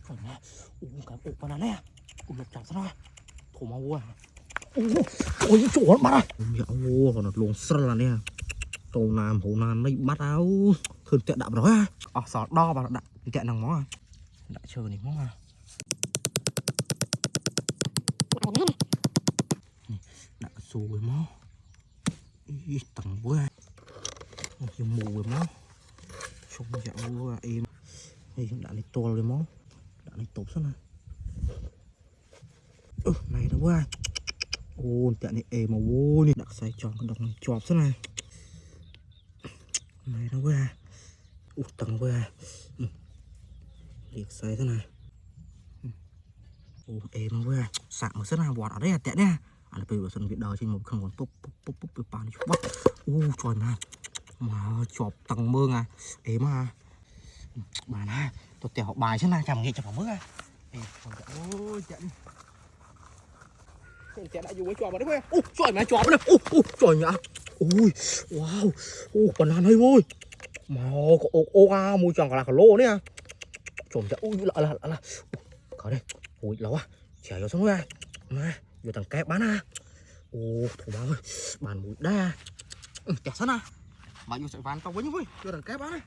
Trời nè, cái ổ vào nè, lục chẳng sao đâu, thổ máu à, ôi chỗ nó bắt à, nhậu còn nó luồng sân là nè, tàu nam hồ nam nó bắt áo, thường tệ đạp đó à, sợ đo vào đạp tệ năng mó à, đã chờ này mó à, đã xù với mó, tầng với, mù với mó, xong nhậu em, đã này to rồi mó, đã này tốt sao này. Này nó quá ô tệ này êm mà vô đi đặt sai tròn cái đồng chọp thế này này nó quá tầng quá liệt sai thế này ô êm nó quá sạc một rất là bọt ở đây là tệ nè là bây giờ sân việt đời trên một không còn pop bàn chụp bắt trời mà chọp tầng mương à êm à bà nè tôi tèo bài thế này chằm nghe chằm vào mưa à ôi tệ chạy đã dùng cái trò vào đấy quê trời mày trò này trời nhá ui wow còn ăn hay vui mà có mùi tròn cả là cả lô đấy à trời ơi ui là có đây ui lâu à chèo vô xong rồi nè vô thằng kép bán à thủ báo ơi bàn mũi đa chả sẵn à mà vô sợi ván tao với như vui vô thằng kép bán này